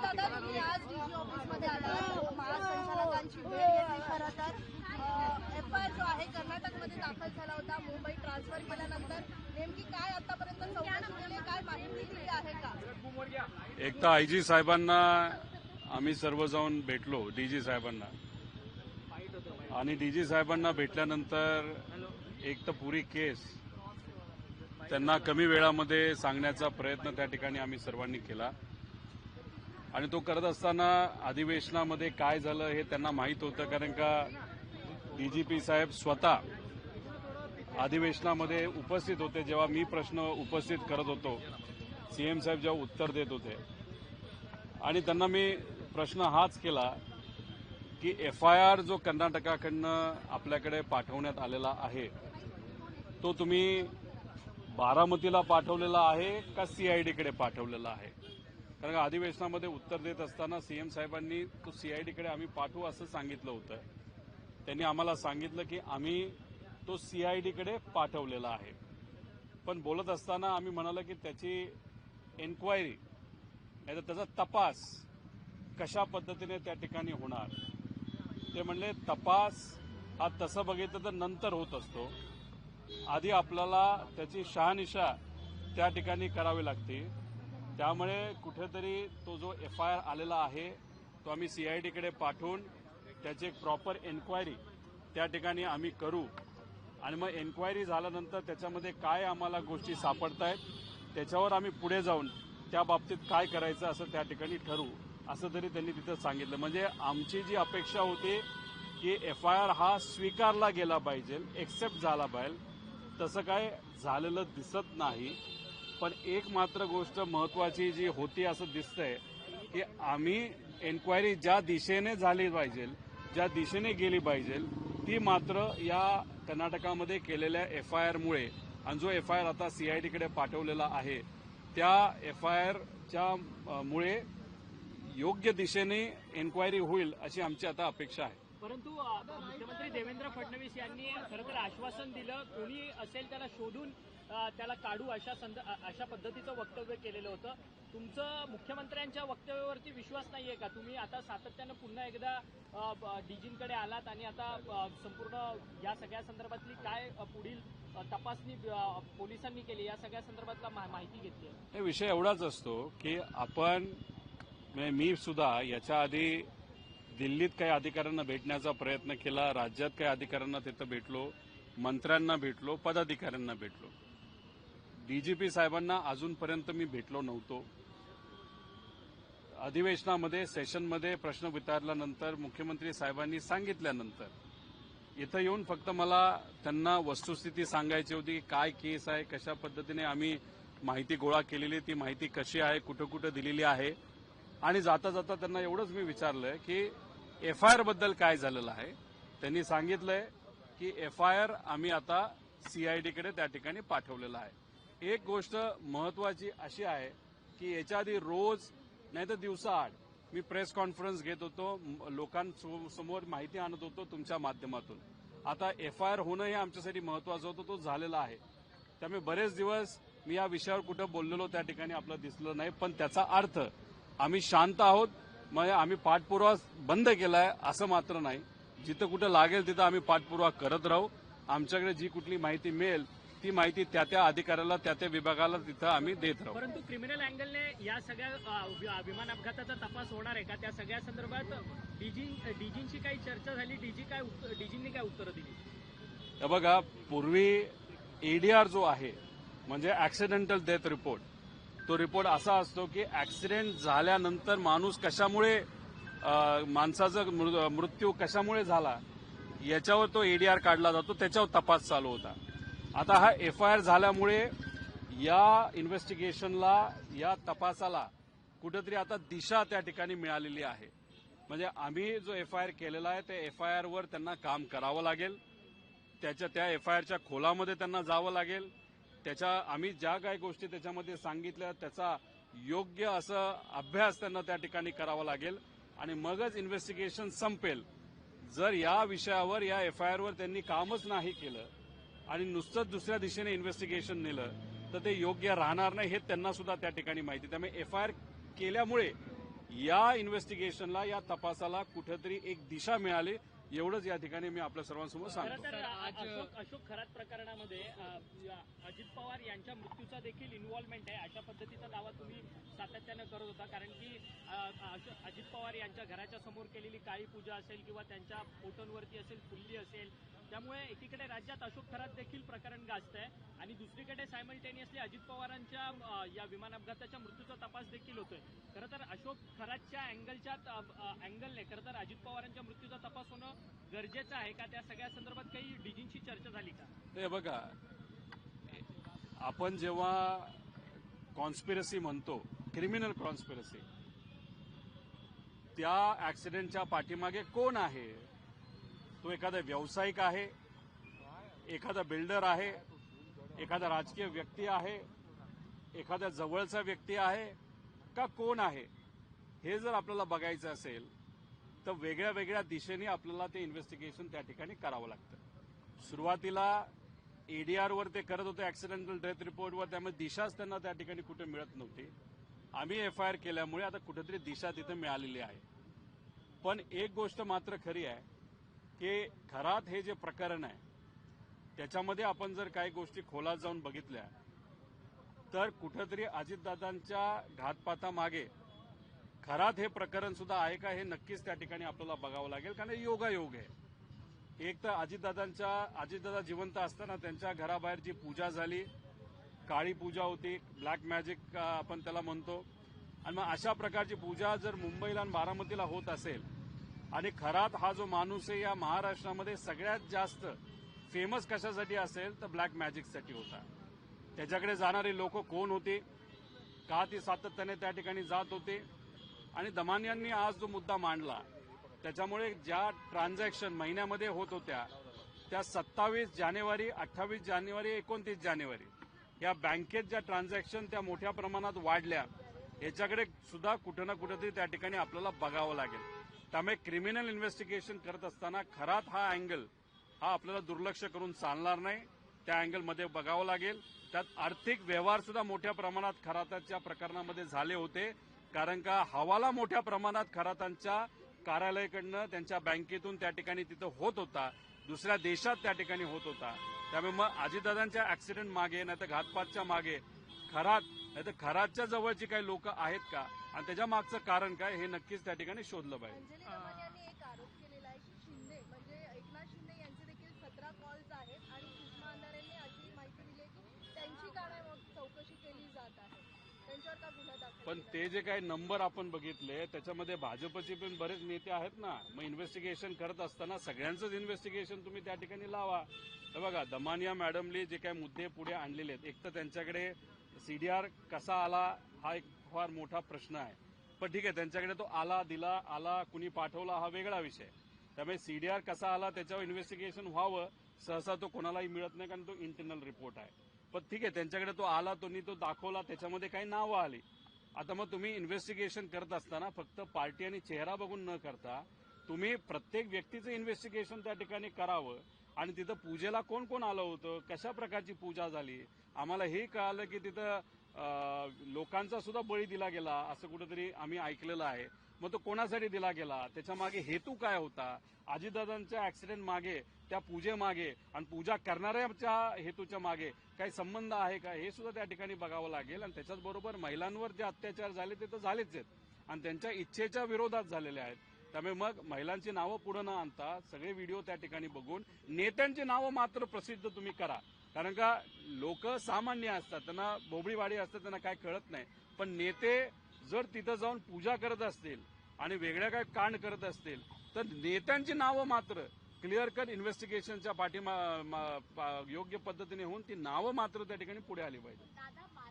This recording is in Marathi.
दादा, तुम्ही आज डीजी ऑफिसमध्ये आलात, महासंचालकांची भेट घेतली. खरं तर एफआयआर जो आहे कर्नाटकमध्ये दाखल झाला होता, मुंबई ट्रान्सफर केल्यानंतर नेमकी काय आतापर्यंत चौकशी केली, काय माहिती दिली आहे का? एक तर आयजी साहेबांना आम्ही सर्व जाऊन भेटलो, डीजी साहेबांना, आणि डीजी साहेबांना भेटल्यानंतर एक तर पुरी केस त्यांना कमी वेळामध्ये सांगण्याचा प्रयत्न त्या ठिकाणी आम्ही सर्वांनी केला. आणि तो करत असताना अधिवेशनामध्ये काय झालं हे त्यांना माहीत होतं, कारण का डीजीपी साहेब स्वतः अधिवेशनामध्ये उपस्थित होते. जेव्हा मी प्रश्न उपस्थित करत होतो, सीएम साहेब जेव्हा उत्तर देत होते, आणि त्यांना मी प्रश्न हाच केला की एफआयआर जो कर्नाटकाकडनं आपल्याकडे पाठवण्यात आलेला आहे तो तुम्ही बारामतीला पाठवलेला आहे का सीआयडीकडे पाठवलेला आहे? कारण का अधिवेशनामध्ये उत्तर देत असताना सीएम साहेबांनी तो सीआयडीकडे आम्ही पाठवू असं सांगितलं होतं. त्यांनी आम्हाला सांगितलं की आम्ही तो सीआयडीकडे पाठवलेला आहे. पण बोलत असताना आम्ही म्हणालो की त्याची एन्क्वायरी नाही तर त्याचा तपास कशा पद्धतीने त्या ठिकाणी होणार. ते म्हणले तपास हा तसं बघितलं तर नंतर होत असतो, आधी आपल्याला त्याची शहानिशा त्या ठिकाणी करावी लागते. त्यामुळे कुठेतरी तो जो एफआयआर आलेला आहे तो आम्ही सीआयडीकडे पाठवून त्याची एक प्रॉपर एन्क्वायरी त्या ठिकाणी आम्ही करू. आणि मग एन्क्वायरी झाल्यानंतर त्याच्यामध्ये काय आम्हाला गोष्टी सापडतायत त्याच्यावर आम्ही पुढे जाऊन त्या बाबतीत काय करायचं असं त्या ठिकाणी ठरवू, असं तरी त्यांनी तिथं सांगितलं. म्हणजे आमची जी अपेक्षा होती की एफआयआर हा स्वीकारला गेला पाहिजे, एक्सेप्ट झाला पाहिजे, तसं काय झालेलं दिसत नाही. पण एक मात्र गोष्ट महत्वाची जी होती असं दिसतंय की आम्ही एन्क्वायरी ज्या दिशेने झाली पाहिजे, ज्या दिशेने गेली पाहिजे, ती मात्र या कर्नाटकामध्ये केलेल्या एफआयआरमुळे, आणि जो एफआयआर आता सीआयडीकडे पाठवलेला आहे त्या एफआयआरच्या मुळे योग्य दिशेने एन्क्वायरी होईल अशी आमची आता अपेक्षा आहे. परंतु मुख्यमंत्री देवेंद्र फडणवीस यांनी खरं तर आश्वासन दिलं, कोणी असेल त्याला शोधून त्याला काढू अशा पद्धतीचं वक्तव्य केलेलं होतं. तुमचं मुख्यमंत्र्यांच्या वक्तव्यावरती विश्वास नाहीये का? तुम्ही आता सातत्यानं पुन्हा एकदा डीजींकडे आलात आणि आता संपूर्ण या सगळ्या संदर्भातली काय पुढील तपासणी पोलिसांनी केली या सगळ्या संदर्भातला माहिती घेतली आहे? हे विषय एवढाच असतो की आपण, मी सुद्धा याच्या आधी दिल्लीत काही अधिकाऱ्यांना भेटण्याचा प्रयत्न केला, राज्यात काही अधिकाऱ्यांना तिथं भेटलो, मंत्र्यांना भेटलो, पदाधिकाऱ्यांना भेटलो. डीजीपी साहेबांना अजूनपर्यंत मी भेटलो नव्हतो. अधिवेशनामध्ये सेशनमध्ये प्रश्न विचारल्यानंतर मुख्यमंत्री साहेबांनी सांगितल्यानंतर इथं येऊन फक्त मला त्यांना वस्तुस्थिती सांगायची होती की काय केस आहे, कशा पद्धतीने आम्ही माहिती गोळा केलेली, ती माहिती कशी आहे, कुठं कुठं दिलेली आहे. आणि जाता जाता त्यांना एवढंच मी विचारलंय की एफआयआर बद्दल काय झालेलं आहे. त्यांनी सांगितलंय की एफआयआर आम्ही आता सीआयडीकडे त्या ठिकाणी पाठवलेला आहे. एक गोष्ट महत्वाची अशी आहे की याच्या आधी रोज नाही तर दिवसाआड मी प्रेस कॉन्फरन्स घेत होतो, लोकांसमोर माहिती आणत होतो तुमच्या माध्यमातून. आता एफआयआर होणं हे आमच्यासाठी महत्वाचं होतं, तो झालेला आहे. त्यामुळे बरेच दिवस मी या विषयावर कुठं बोललेलो त्या ठिकाणी आपलं दिसलं नाही. पण त्याचा अर्थ आम्ही शांत आहोत, म्हणजे आम्ही पाठपुरावा बंद केलाय असं मात्र नाही. जिथं कुठं लागेल तिथं आम्ही पाठपुरावा करत राहू. आमच्याकडे जी कुठली माहिती मिळेल ती माहिती त्या अधिकाऱ्याला, त्या विभागाला तिथं आम्ही देत राहू. परंतु क्रिमिनल अँगलने या सगळ्या विमान अपघाताचा तपास होणार आहे का? त्या सगळ्या संदर्भात डीजींची काही चर्चा झाली, डीजींनी काय उत्तरं दिली? बघा, पूर्वी एडीआर जो आहे म्हणजे ऍक्सिडेंटल डेथ रिपोर्ट, तो रिपोर्ट असा असतो की ऍक्सिडेंट झाल्यानंतर माणूस कशामुळे, माणसाचा मृत्यू कशामुळे झाला याच्यावर तो एडीआर काढला जातो, त्याच्यावर तपास चालू होता. आता हा एफआयआर झाल्यामुळे या इन्व्हेस्टिगेशनला, या तपासाला कुठेतरी आता दिशा त्या ठिकाणी मिळालेली आहे. म्हणजे आम्ही जो एफआयआर केलेला आहे त्या एफआयआरवर त्यांना काम करावं लागेल, त्या एफआयआरच्या खोलामध्ये त्यांना जावं लागेल, आम्ही ज्या काही गोष्टी त्याच्यामध्ये सांगितल्या त्याचा योग्य असं अभ्यास त्यांना त्या ठिकाणी करावा लागेल आणि मगच इन्व्हेस्टिगेशन संपेल. जर या विषयावर, या एफआयआरवर त्यांनी कामच नाही केलं आणि नुसतंच दुसऱ्या दिशेने इन्व्हेस्टिगेशन नेलं तर ते योग्य राहणार नाही, हे त्यांना सुद्धा त्या ठिकाणी माहिती. त्यामुळे एफआयआर केल्यामुळे या इन्व्हेस्टिगेशनला, या तपासाला कुठेतरी एक दिशा मिळाली, एवढंच या ठिकाणी मी आपल्या सर्वांसमोर खरं सांगतो. तर अशोक खरात प्रकरणामध्ये अजित पवार यांच्या मृत्यूचा देखील इन्व्हॉल्वमेंट आहे अशा पद्धतीचा दावा तुम्ही सातत्यानं करत होता, कारण की अजित पवार यांच्या घराच्या समोर केलेली काळी पूजा असेल किंवा त्यांच्या फोटोंवरती असेल फुल्ली असेल, त्यामुळे एकीकडे राज्यात अशोक खरात देखील प्रकरण गाजतंय आणि दुसरीकडे सायमल्टेनियसली अजित पवारांच्या या विमान अपघाताच्या मृत्यूचा तपास देखील होतोय. खरं तर अशोक खरातच्या अँगलने खरं तर अजित पवारांच्या मृत्यूचा तपास होणं गरजेचं आहे का? त्या सगळ्या संदर्भात काही डीजींशी चर्चा झाली का? हे बघा, आपण जेव्हा कॉन्स्पिरसी म्हणतो, क्रिमिनल कॉन्स्पिरसी, त्या ऍक्सिडेंटच्या पाठीमागे कोण आहे? तो एखादा व्यावसायिक आहे, एखादा बिल्डर आहे, एखादा राजकीय व्यक्ती आहे, एखाद्या जवळचा व्यक्ती आहे का कोण आहे? हे जर आपल्याला बघायचं असेल तर वेगळ्या वेगळ्या दिशेने आपल्याला ते इन्व्हेस्टिगेशन त्या ठिकाणी करावं लागतं. सुरुवातीला एडीआरवर ते करत होते, ऍक्सिडेंटल डेथ रिपोर्टवर, त्यामुळे दिशाच त्यांना त्या ठिकाणी कुठे मिळत नव्हती. आम्ही एफआयआर केल्यामुळे आता कुठेतरी दिशा तिथे मिळालेली आहे. पण एक गोष्ट मात्र खरी आहे की खरात हे जे प्रकरण आहे त्याच्यामध्ये आपण जर काही गोष्टी खोलात जाऊन बघितल्या तर कुठेतरी अजितदादांच्या घातपातामागे खरात हे प्रकरण सुद्धा आहे का, हे नक्कीच त्या ठिकाणी आपल्याला बघावं लागेल. कारण योगायोग आहे. एक तर अजितदादा जिवंत असताना त्यांच्या घराबाहेर जी पूजा झाली, काळी पूजा होती, ब्लॅक मॅजिक आपण त्याला म्हणतो, आणि मग अशा प्रकारची पूजा जर मुंबईला आणि बारामतीला होत असेल आणि खरात हा जो माणूस आहे या महाराष्ट्रामध्ये सगळ्यात जास्त फेमस कशासाठी असेल तर ब्लॅक मॅजिकसाठी होता. त्याच्याकडे जाणारी लोक कोण होती, का ती सातत्याने त्या ठिकाणी जात होते, आणि दमानियांनी आज जो मुद्दा मांडला त्याच्यामुळे ज्या ट्रान्झॅक्शन महिन्यामध्ये होत होत्या त्या 27 जानेवारी, 28 जानेवारी, 29 जानेवारी या बँकेत ज्या ट्रान्झॅक्शन त्या मोठ्या प्रमाणात वाढल्या, याच्याकडे सुद्धा कुठं ना कुठेतरी त्या ठिकाणी आपल्याला बघावं लागेल. त्यामुळे क्रिमिनल इन्व्हेस्टिगेशन करत असताना खरात हा अँगल हा आपल्याला दुर्लक्ष करून चालणार नाही. त्या अँगलमध्ये बघावं लागेल. त्यात आर्थिक व्यवहार सुद्धा मोठ्या प्रमाणात खराताच्या प्रकरणामध्ये झाले होते, कारण का हवाला मोठ्या प्रमाणात खरातांच्या कार्यालयाकडनं त्यांच्या बँकेतून त्या ठिकाणी तिथं होत होता, दुसऱ्या देशात त्या ठिकाणी होत होता. त्यामुळे मग अजितदादांच्या ऍक्सिडेंट मागे नाही तर घातपातच्या मागे खरात नाही तर खरातच्या जवळची काही लोक आहेत का, आणि त्याच्या मागचं कारण काय हे नक्कीच त्या ठिकाणी शोधलं पाहिजे. अंजली दमन यांनी एक आरोप केलेला आहे की शिंदे म्हणजे एकनाथ शिंदे यांचे देखील 17 कॉल्स आहेत आणि सुषमा अंधारेंनी अशी माहिती दिली आहे की त्यांची का नाही चौकशी केली जात आहे, त्यांच्यावर का गुन्हा दाखल पण ते जे काही नंबर आपण बघितले त्याच्यामध्ये भाजपचे पण बरेच नेते आहेत ना. मग इन्व्हेस्टिगेशन करत असताना सगळ्यांचंच इन्व्हेस्टिगेशन तुम्ही त्या ठिकाणी लावा. तर बघा, दमानिया मॅडमली जे काही मुद्दे पुढे आणलेले आहेत, एक तर त्यांच्याकडे सीडीआर कसा आला हा एक फार मोठा प्रश्न आहे. पण ठीक आहे, त्यांच्याकडे तो आला कुणी पाठवला हा वेगळा विषय. त्यामुळे सीडीआर कसा आला त्याच्यावर इन्व्हेस्टिगेशन व्हावं, सहसा तो कोणालाही मिळत नाही, कारण तो इंटरनल रिपोर्ट आहे. पण ठीक आहे, त्यांच्याकडे तो आला, तो दाखवला, त्याच्यामध्ये काही नावं आली. आता मग तुम्ही इन्व्हेस्टिगेशन करत असताना फक्त पार्टी आणि चेहरा बघून न करता तुम्ही प्रत्येक व्यक्तीचं इन्व्हेस्टिगेशन त्या ठिकाणी करावं. आणि तिथं पूजेला कोण कोण आलं होतं, कशा प्रकारची पूजा झाली, आम्हाला हे कळालं की तिथं लोकांचा सुद्धा बळी दिला गेला असं कुठेतरी आम्ही ऐकलेलं आहे. मग तो कोणासाठी दिला गेला, त्याच्या मागे हेतू काय होता, अजितदादांच्या ऍक्सिडेंट मागे, त्या पूजेमागे आणि पूजा करणाऱ्याच्या हेतूच्या मागे काही संबंध आहे का, हे सुद्धा त्या ठिकाणी बघावं लागेल. आणि त्याच्याचबरोबर महिलांवर जे अत्याचार झाले ते तर झालेच आहेत आणि त्यांच्या इच्छेच्या विरोधात झालेले आहेत. त्यामुळे मग महिलांची नावं पुढे न आणता सगळे व्हिडिओ त्या ठिकाणी बघून नेत्यांची नावं मात्र प्रसिद्ध तुम्ही करा. कारण का लोक सामान्य असतात, त्यांना बोबडीवाडी असतात, त्यांना काय कळत नाही. पण नेते जर तिथं जाऊन पूजा करत असतील आणि वेगळ्या काय कांड करत असतील तर नेत्यांची नावं मात्र क्लिअर कट इन्व्हेस्टिगेशनच्या योग्य पद्धतीने होऊन ती नावं मात्र त्या ठिकाणी पुढे आली पाहिजे.